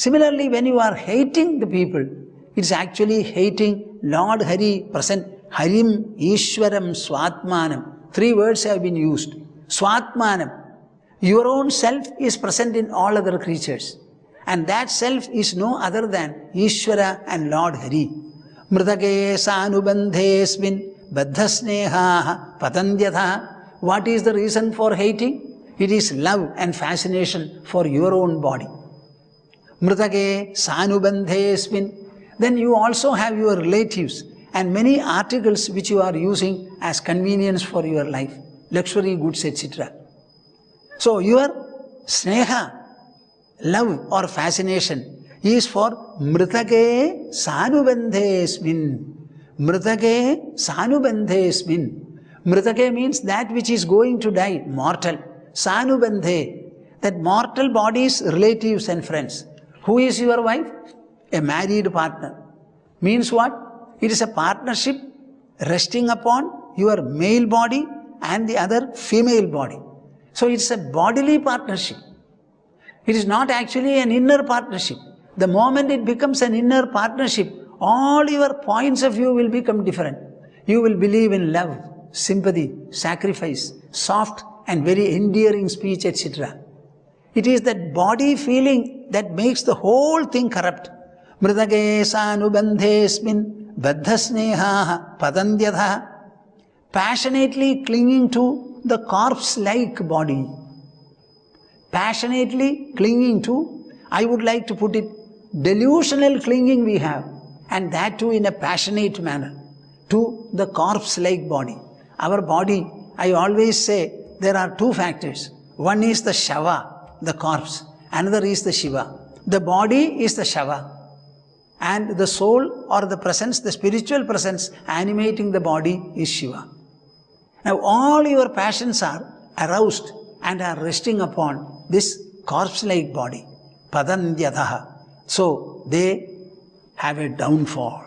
Similarly, when you are hating the people, it's actually hating Lord Hari present. Harim Ishwaram Swatmanam. 3 words have been used. Swatmanam. Your own self is present in all other creatures. And that self is no other than Ishwara and Lord Hari. Mridage sanubandhesmin baddhasneha patandyatha. What is the reason for hating? It is love and fascination for your own body. Mridage sanubandhesmin. Then you also have your relatives and many articles which you are using as convenience for your life. Luxury goods, etc. So your sneha, love or fascination is for mritage sanubandhesmin. Mritage sanubandhesmin. Mritage means that which is going to die, mortal. Sanubandhe, that mortal body's relatives and friends. Who is your wife? A married partner. Means what? It is a partnership resting upon your male body and the other female body. So it's a bodily partnership. It is not actually an inner partnership. The moment it becomes an inner partnership, all your points of view will become different. You will believe in love, sympathy, sacrifice, soft and very endearing speech, etc. It is that body feeling that makes the whole thing corrupt. Mridage sanubandhesmin baddhasneha patandyatha. Passionately clinging to the corpse-like body. Passionately clinging to, I would like to put it, delusional clinging we have, and that too in a passionate manner, to the corpse-like body. Our body, I always say, there are 2 factors. One is the shava, the corpse. Another is the Shiva. The body is the shava. And the soul or the presence, the spiritual presence animating the body is Shiva. Now all your passions are aroused and are resting upon this corpse-like body. Padandyataha. So they have a downfall.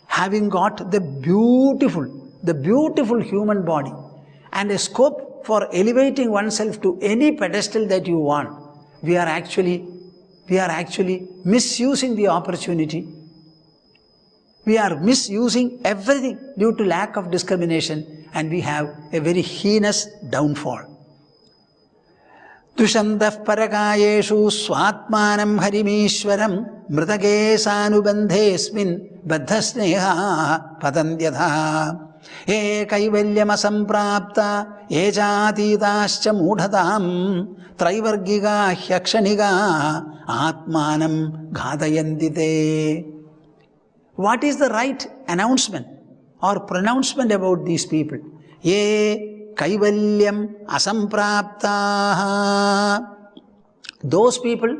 Having got the beautiful human body and a scope for elevating oneself to any pedestal that you want, we are actually misusing the opportunity. We are misusing everything due to lack of discrimination, and we have a very heinous downfall. Tushantah parakayeshu swatmanam harimishwaram mritage sanubandhesmin baddhasneha patandyatha. E kaivalyam asamprapta e jatitascha mudhatam traivargiga hyakshanika atmanam ghadayandite. What is the right announcement or pronouncement about these people? Ye kaivalyam asamprapta. Those people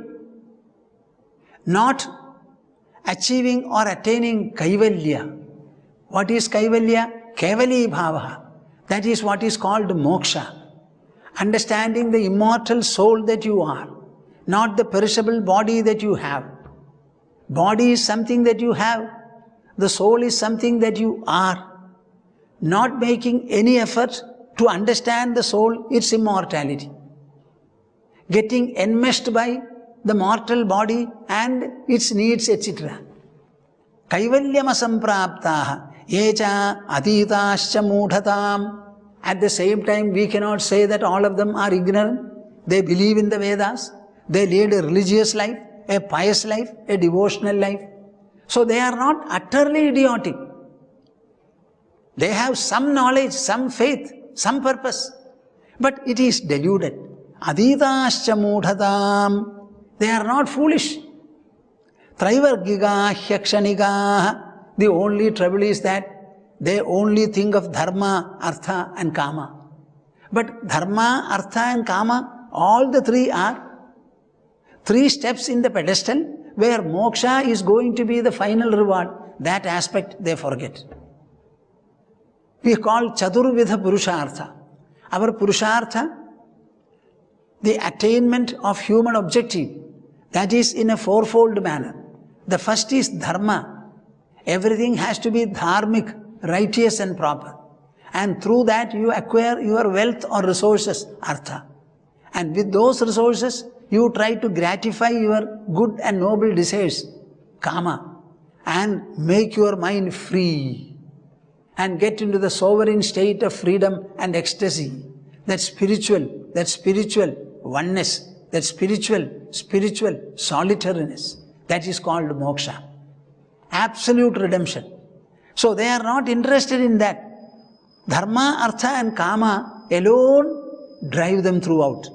not achieving or attaining kaivalya. What is kaivalya? Kevali bhava. That is what is called moksha. Understanding the immortal soul that you are, not the perishable body that you have. Body is something that you have. The soul is something that you are. Not making any effort to understand the soul, its immortality. Getting enmeshed by the mortal body and its needs, etc. Kaivalyam asampraptaha yecha atitascha mudhatam. At the same time, we cannot say that all of them are ignorant. They believe in the Vedas. They lead a religious life, a pious life, a devotional life. So they are not utterly idiotic. They have some knowledge, some faith, some purpose. But it is deluded. Aditascha mudhatam. They are not foolish. Traivargiga hyakshanika. The only trouble is that they only think of dharma, artha and kama. But dharma, artha and kama, all the 3 are 3 steps in the pedestal where moksha is going to be the final reward. That aspect they forget. We call Chaturvidha Purushartha. Our Purushartha, the attainment of human objective, that is in a 4-fold manner. The first is dharma. Everything has to be dharmic, righteous and proper. And through that you acquire your wealth or resources, artha. And with those resources, you try to gratify your good and noble desires, kama, and make your mind free and get into the sovereign state of freedom and ecstasy. That spiritual oneness, that spiritual solitariness, that is called moksha. Absolute redemption. So they are not interested in that. Dharma, artha and kama alone drive them throughout.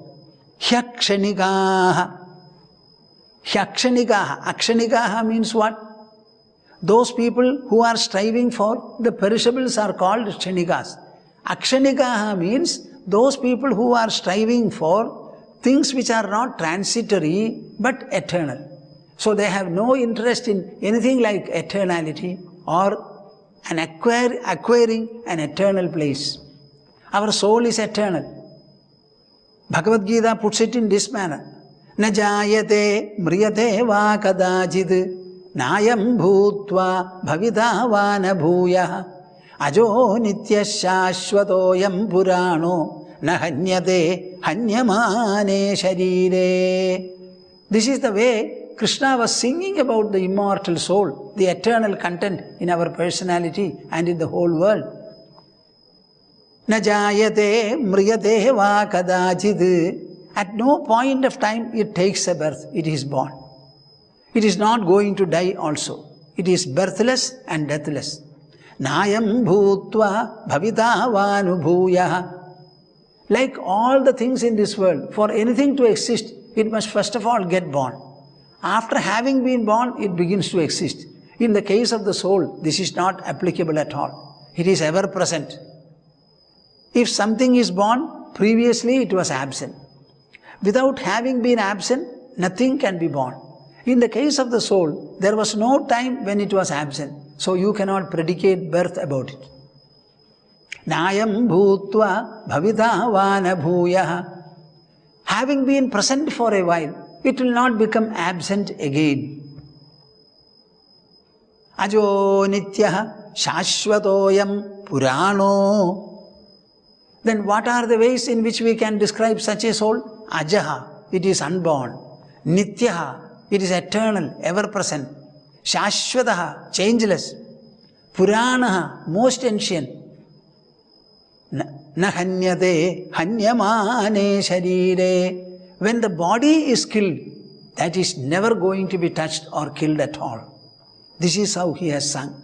Hyakshanikaha. Akshanikaha means what? Those people who are striving for the perishables are called kshanikas. Akshanikaha means those people who are striving for things which are not transitory but eternal. So they have no interest in anything like eternality or an acquiring an eternal place. Our soul is eternal. Bhagavad Gita puts it in this manner. Na jayate mriyate va kadachid nayam bhutva bhavita va na bhuyah ajo nitya shashvatoyam purano na hanyate hanyamane sharire. This is the way Krishna was singing about the immortal soul, the eternal content in our personality and in the whole world. Na jayate mriyate va kadachid. At no point of time it takes a birth, it is born. It is not going to die also. It is birthless and deathless. Nayam bhutva bhavita vanubhuyah. Like all the things in this world, for anything to exist, it must first of all get born. After having been born, it begins to exist. In the case of the soul, this is not applicable at all. It is ever present. If something is born, previously it was absent. Without having been absent, nothing can be born. In the case of the soul, there was no time when it was absent. So you cannot predicate birth about it. Nayam bhutva bhavita vana bhuyah. Having been present for a while, it will not become absent again. Ajo nityah shashvatoyam purano. Then what are the ways in which we can describe such a soul? Ajaha, it is unborn. Nityaha, it is eternal, ever present. Shashvataha, changeless. Puranaha, most ancient. Na hanyate hanyamane sharire. When the body is killed, that is never going to be touched or killed at all. This is how he has sung.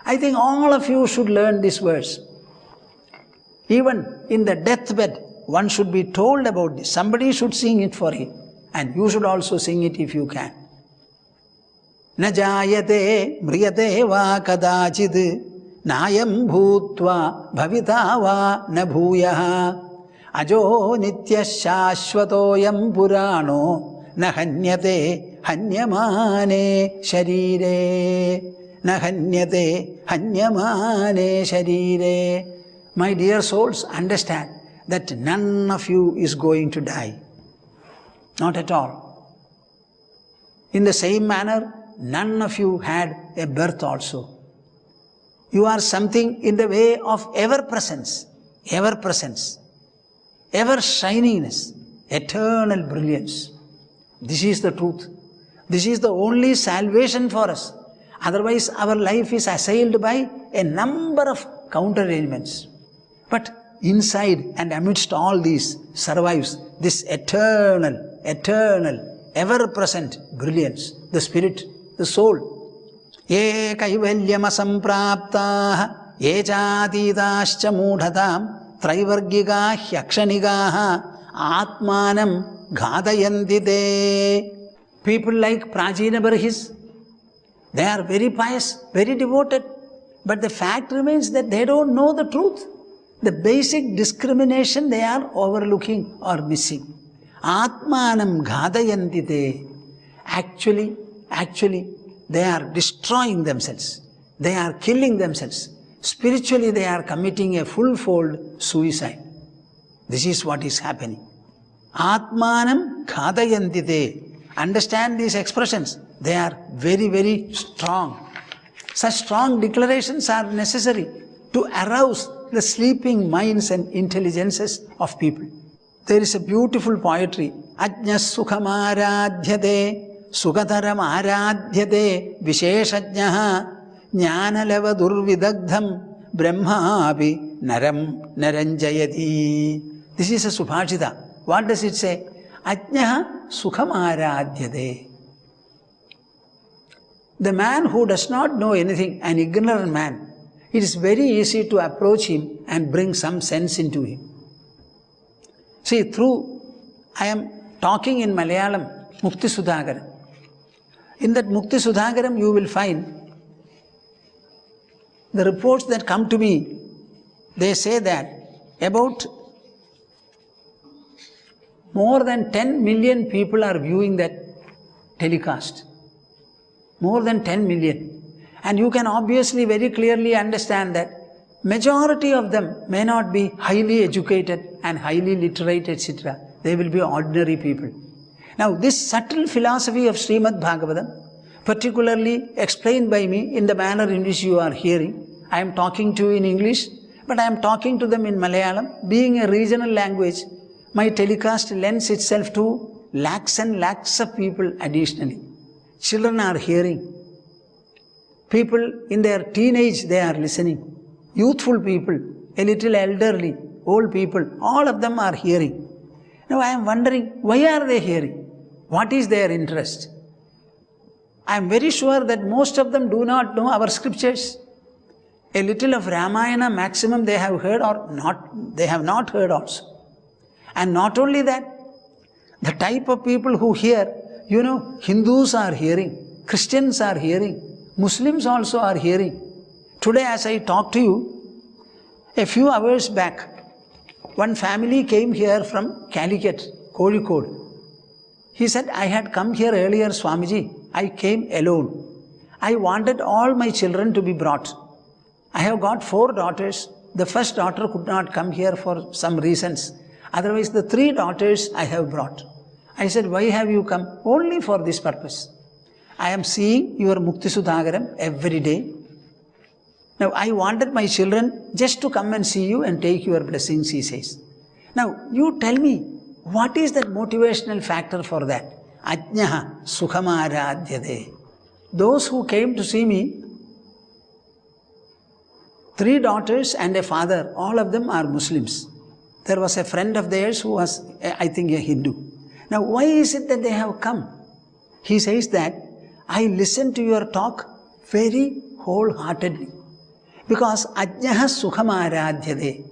I think all of you should learn this verse. Even in the deathbed, one should be told about this. Somebody should sing it for him. And you should also sing it if you can. Na jayate mriyate va kadachid nayam bhutva bhavita va na bhuyah ajo nitya shashvatoyam purano na hanyate hanyamane sharire. Na hanyate hanyamane sharire. My dear souls, understand that none of you is going to die. Not at all. In the same manner, none of you had a birth also. You are something in the way of ever-presence, ever-shininess, eternal brilliance. This is the truth. This is the only salvation for us. Otherwise, our life is assailed by a number of counterarrangements. But inside and amidst all these survives this eternal, ever-present brilliance, the spirit, the soul. Ye kaivalyam asampraptaah ye jatidascha mudhatam traivargika hyakshanikaah atmanam ghadayanti te. People like Prajina Barhis, they are very pious, very devoted, but the fact remains that they don't know the truth. The basic discrimination they are overlooking or missing. Atmanam ghadayanti te. Actually, they are destroying themselves. They are killing themselves. Spiritually, they are committing a full-fold suicide. This is what is happening. Atmanam ghadayanti te. Understand these expressions. They are very, very strong. Such strong declarations are necessary to arouse the sleeping minds and intelligences of people. There is a beautiful poetry. Ajna sukham aradhyate, sukataram aradhyate, visheshajnaha, jnanalava durvidagdham, brahma api naram naranjayati. This is a subhashita. What does it say? Ajna sukham aradhyate. The man who does not know anything, an ignorant man, it is very easy to approach him and bring some sense into him. See, I am talking in Malayalam, Mukti-skandham. In that Mukti-skandham you will find the reports that come to me. They say that about more than 10 million people are viewing that telecast. More than 10 million. And you can obviously very clearly understand that majority of them may not be highly educated and highly literate, etc. They will be ordinary people. Now this subtle philosophy of Sreemad Bhagavatam, particularly explained by me in the manner in which you are hearing. I am talking to you in English, but I am talking to them in Malayalam. Being a regional language, my telecast lends itself to lakhs and lakhs of people additionally. Children are hearing. People in their teenage, they are listening. Youthful people, a little elderly, old people, all of them are hearing. Now I am wondering, why are they hearing? What is their interest? I am very sure that most of them do not know our scriptures. A little of Ramayana maximum they have heard or not, they have not heard also. And not only that, the type of people who hear, Hindus are hearing, Christians are hearing, Muslims also are hearing. Today as I talk to you, a few hours back, one family came here from Calicut, Kozhikode. He said, I had come here earlier, Swamiji. I came alone. I wanted all my children to be brought. I have got 4 daughters. The first daughter could not come here for some reasons. Otherwise, the 3 daughters I have brought. I said, why have you come? Only for this purpose. I am seeing your Mukti-skandham every day. Now, I wanted my children just to come and see you and take your blessings, he says. Now, you tell me, what is that motivational factor for that? Ajnaha sukhamaradyade. Those who came to see me, 3 daughters and a father, all of them are Muslims. There was a friend of theirs who was, I think, a Hindu. Now, why is it that they have come? He says that, I listened to your talk very wholeheartedly. Because ajnaha sukhamaradyade.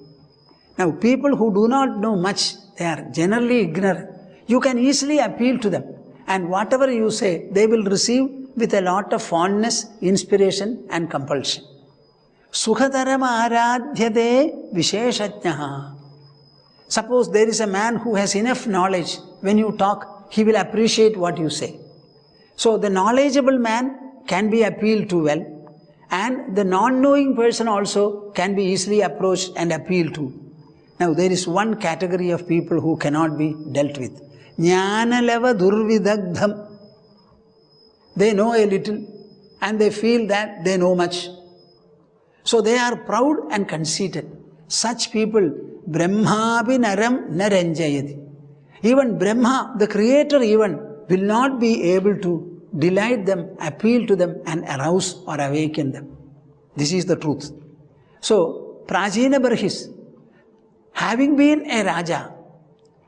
Now, people who do not know much, they are generally ignorant. You can easily appeal to them. And whatever you say, they will receive with a lot of fondness, inspiration and compulsion. Sukhataram aradhyate visheshajnaha. Suppose there is a man who has enough knowledge. When you talk, he will appreciate what you say. So the knowledgeable man can be appealed to well. And the non-knowing person also can be easily approached and appealed to. Now there is one category of people who cannot be dealt with. Jnanalava durvidagdham. They know a little and they feel that they know much. So they are proud and conceited. Such people, Brahma bhi naram naranjayati. Even Brahma, the creator even, will not be able to delight them, appeal to them and arouse or awaken them. This is the truth. So, Prajina Barhis, having been a Raja,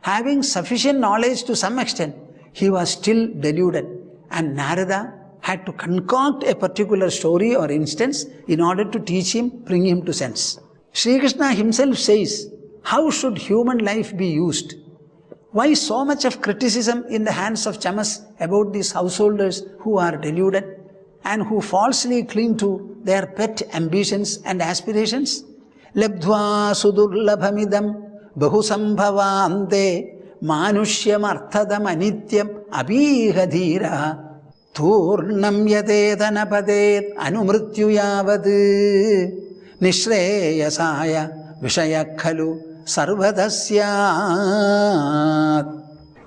having sufficient knowledge to some extent, he was still deluded. And Narada had to concoct a particular story or instance in order to teach him, bring him to sense. Sri Krishna himself says, how should human life be used? Why so much of criticism in the hands of Chamas about these householders who are deluded and who falsely cling to their pet ambitions and aspirations? Labdhva sudurlabhamidam bahusambhavante manushyam arthadam anityam abhihadhira turnam yadedanapade anumrityu yavad nishreyasaya vishayakhalu sarvadasyat.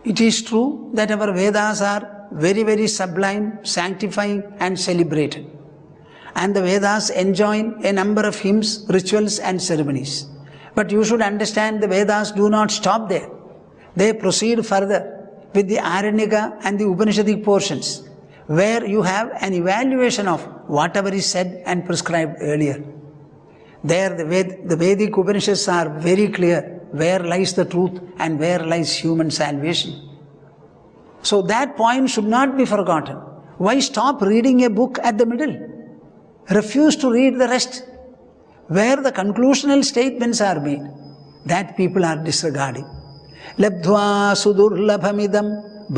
It is true that our Vedas are very, very sublime, sanctifying and celebrated. And the Vedas enjoin a number of hymns, rituals and ceremonies. But you should understand the Vedas do not stop there. They proceed further with the Aranyaka and the Upanishadic portions, where you have an evaluation of whatever is said and prescribed earlier. There the Vedic Upanishads are very clear where lies the truth and where lies human salvation. So that point should not be forgotten. Why stop reading a book at the middle? Refuse to read the rest. Where the conclusional statements are made, that people are disregarding. Labdhva sudurlabhamidam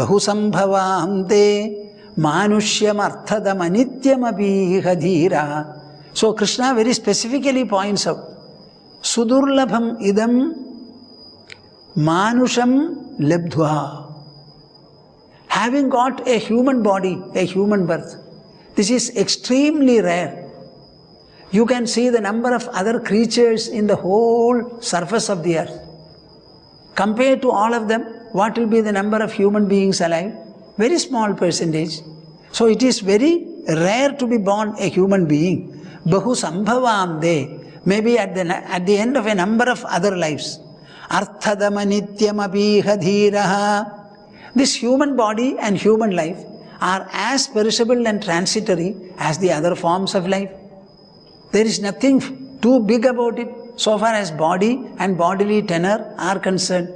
bahusambhavante manushyam arthadam anityam abhihadhira. So Krishna very specifically points out, sudurlabham idam manusham labdhva. Having got a human body, a human birth, this is extremely rare. You can see the number of other creatures in the whole surface of the earth. Compared to all of them, what will be the number of human beings alive? Very small percentage. So it is very rare to be born a human being. Bahu sambhavamde, maybe at the end of a number of other lives. Arthadamanityam abhihadhiraha. This human body and human life are as perishable and transitory as the other forms of life. There is nothing too big about it so far as body and bodily tenor are concerned.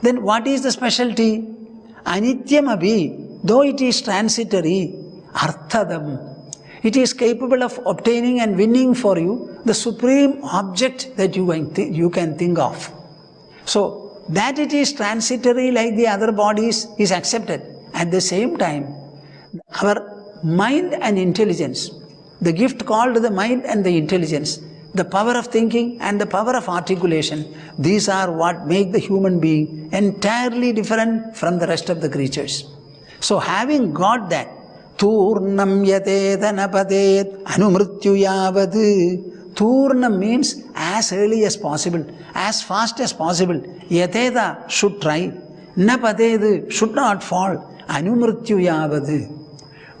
Then what is the specialty? Anityam abhi, though it is transitory, arthadam. It is capable of obtaining and winning for you the supreme object that you can think of. So, that it is transitory like the other bodies is accepted. At the same time, our mind and intelligence, the gift called the mind and the intelligence, the power of thinking and the power of articulation, these are what make the human being entirely different from the rest of the creatures. So having got that, Turnam yatedanapade anumrityu yavad. Turnam means as early as possible, as fast as possible. Yateda should try. Napaded should not fall. Anumrityu yavad.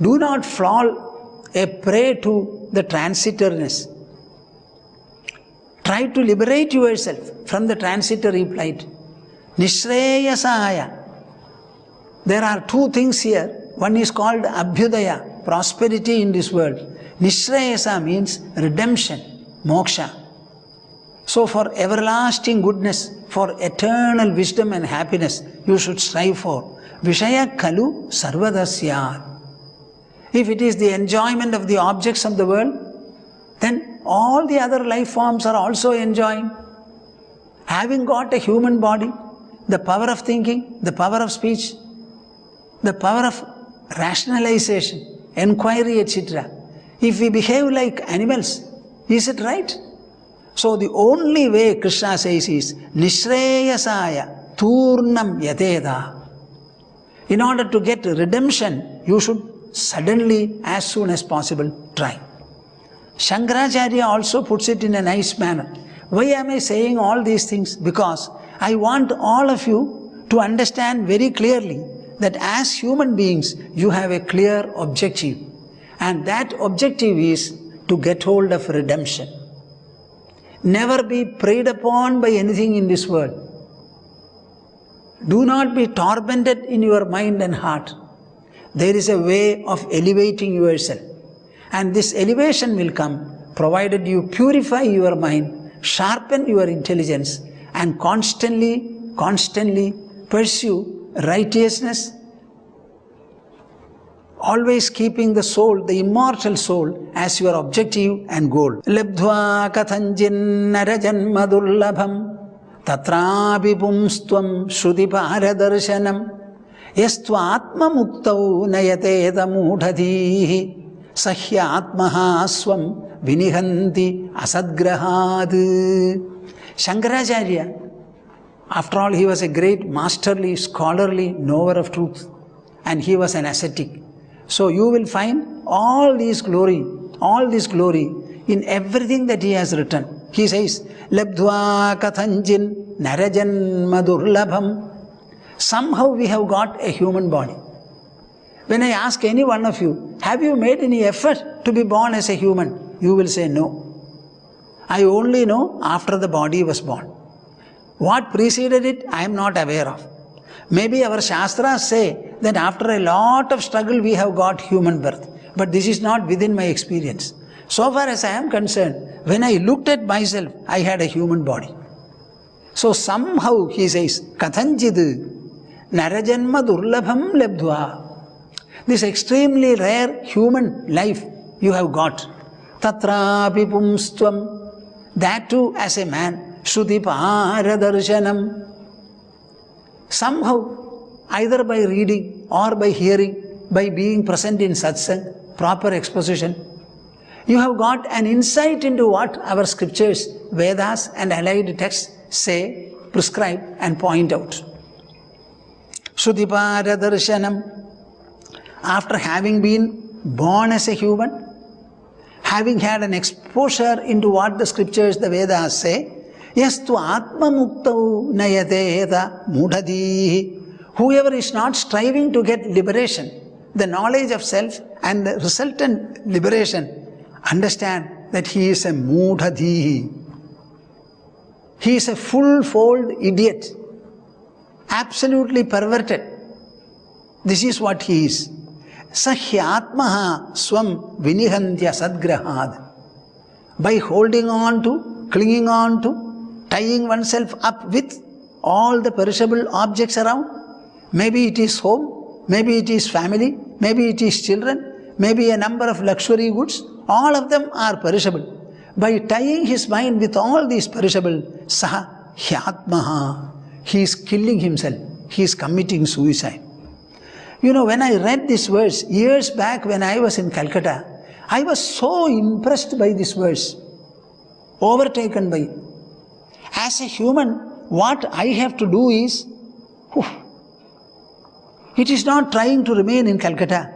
Do not fall a prey to the transitoriness. Try to liberate yourself from the transitory plight. Nishreyasaya. There are two things here. One is called Abhyudaya, prosperity in this world. Nishreyasa means redemption, moksha. So for everlasting goodness, for eternal wisdom and happiness, you should strive for. Vishaya kalu sarvadasyat. If it is the enjoyment of the objects of the world, then all the other life forms are also enjoying. Having got a human body, the power of thinking, the power of speech, the power of rationalization, enquiry, etc. If we behave like animals, is it right? So the only way Krishna says is Nishreyasaya Turnam Yateda. In order to get redemption, you should suddenly, as soon as possible, try. Shankaracharya also puts it in a nice manner. Why am I saying all these things? Because I want all of you to understand very clearly that as human beings, you have a clear objective. And that objective is to get hold of redemption. Never be preyed upon by anything in this world. Do not be tormented in your mind and heart. There is a way of elevating yourself. And this elevation will come provided you purify your mind, sharpen your intelligence, and constantly pursue righteousness, always keeping the soul, the immortal soul, as your objective and goal. Labdhva kathanjin narajan madurlabham tatrapi pumstvam shruti paradarshanam yastua atma muktau nayateda mudhadhihi sahya atmaha swam vinihanti asadgrahad. Shankaracharya, after all, he was a great masterly, scholarly knower of truth, and he was an ascetic. So you will find all this glory in everything that he has written. He says, Labdhva kathanjin narajan madurlabham. Somehow we have got a human body. When I ask any one of you, have you made any effort to be born as a human? You will say no. I only know after the body was born. What preceded it, I am not aware of. Maybe our Shastras say that after a lot of struggle we have got human birth. But this is not within my experience. So far as I am concerned, when I looked at myself, I had a human body. So somehow he says, Kathanchid Narajanma Durlabham Labdhva. This extremely rare human life you have got. Tatrapi Pumstvam. That too as a man. Shrutipara Darshanam. Somehow, either by reading or by hearing, by being present in satsang, proper exposition, you have got an insight into what our scriptures, Vedas and allied texts say, prescribe and point out. Shrutipara Darshanam. After having been born as a human, having had an exposure into what the scriptures, the Vedas say, Yastu Atma Muktau Nayateta Mudhadihi. Whoever is not striving to get liberation, the knowledge of self and the resultant liberation, understand that he is a Mudhadihi. He is a full-fold idiot, absolutely perverted. This is what he is. Sahyatmaha swam vinihantya sadgrahad. By holding on to, clinging on to, tying oneself up with all the perishable objects around. Maybe it is home, maybe it is family, maybe it is children, maybe a number of luxury goods. All of them are perishable. By tying his mind with all these perishable, saha hyatmaha, he is killing himself, he is committing suicide. You know, when I read this verse years back when I was in Calcutta, I was so impressed by this verse, overtaken by it. As a human, what I have to do is, it is not trying to remain in Calcutta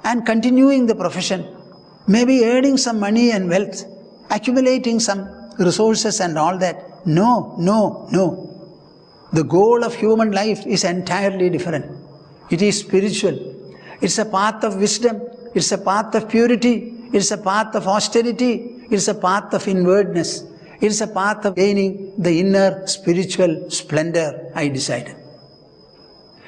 and continuing the profession, maybe earning some money and wealth, accumulating some resources and all that. No, no, no. The goal of human life is entirely different. It is spiritual. It's a path of wisdom. It's a path of purity. It's a path of austerity. It's a path of inwardness. It's a path of gaining the inner spiritual splendor, I decided.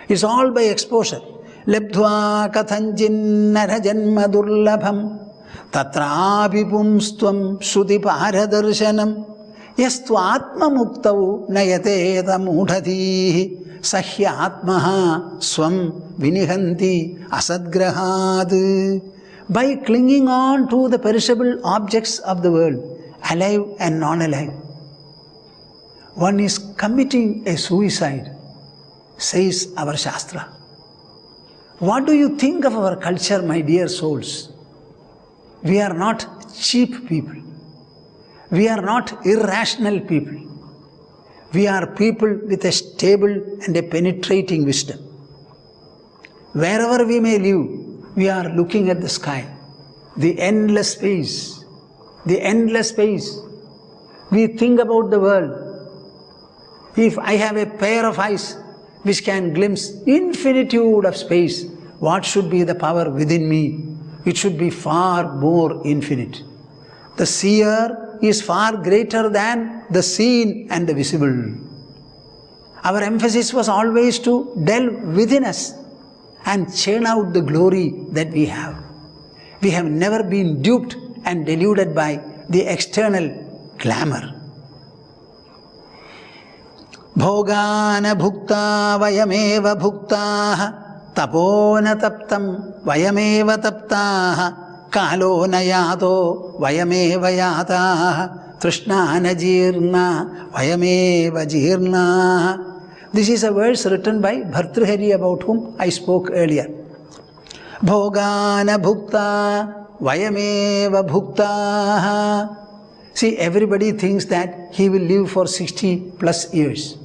It's all by exposure. Labdhva kathanchin narajanma durlabham tatrapi pumstvam shrutipara darshanam yastu atma muktau nayateta mudhatihi sahya atmaha swam vinihanti asadgrahad. By clinging on to the perishable objects of the world, alive and non-alive, one is committing a suicide, says our Shastra. What do you think of our culture, my dear souls? We are not cheap people. We are not irrational people. We are people with a stable and a penetrating wisdom. Wherever we may live, we are looking at the sky, the endless space, the endless space. We think about the world. If I have a pair of eyes which can glimpse infinitude of space, what should be the power within me? It should be far more infinite. The seer is far greater than the seen and the visible. Our emphasis was always to delve within us and churn out the glory that we have. We have never been duped and deluded by the external glamour. Bhogana bhukta vayameva bhuktaha tapona taptam vayameva taptaha kalo nayato vayameva yataha trishnana jirna vayameva jirna. This is a verse written by Bhartrihari, about whom I spoke earlier. Bhogana bhukta vayameva bhuktaha. See, everybody thinks that he will live for 60 plus years.